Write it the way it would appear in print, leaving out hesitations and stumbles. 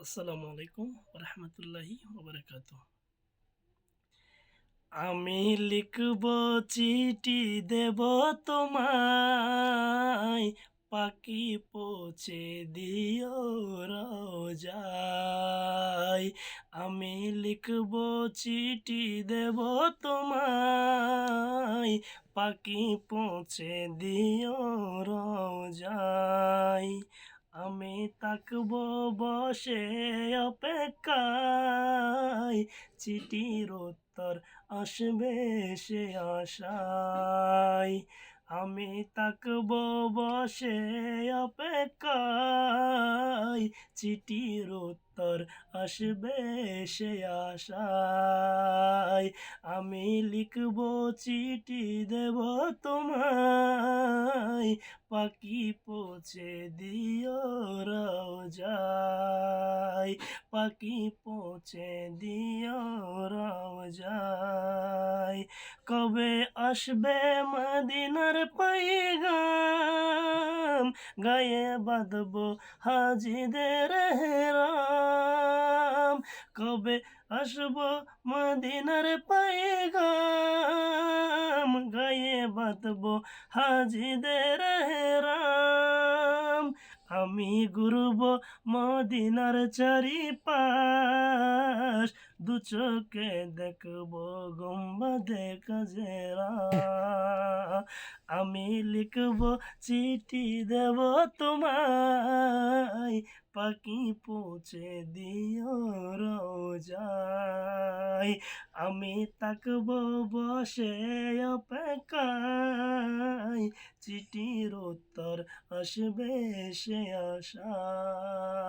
আসসালামু আলাইকুম রহমতুল্লাহি ওবরাকাতুহ। আমি লিখব চিঠি দেব তোমায়, পাখি পৌঁছে দিও রোজায়। আমি লিখব চিঠি দেব তোমায়, পাখি পৌঁছে দিও রোজায়। আমি তাকব বসে অপেক্ষায়, চিঠির উত্তর আসবে সে আশায়। আমি তাকব বসে অপেক্ষায়, চিঠির উত্তর আসবে সে আশায়। আমি লিখব চিঠি দেব তোমায়, পাখি পৌঁছে দিও রোজায়। পাখি পৌঁছে দিও রোজায়। কবে আসবে মদিনার পয়গাম, গায়ে বাঁধব হাজিদের হেরাম। কবে আসব মদিনার পয়গাম, গায়ে বাঁধব হাজিদের হেরাম। আমি ঘুরব মদিনার চারিপাশ, দু চোখে দেখব গুম্বাদে খাজরা। আমি লিখব চিঠি দেব তোমায়, পাখি পৌঁছে দিও রোজায়। আমি তাকব বসে অপেক্ষায়, চিঠির উত্তর আসবে সে আশা।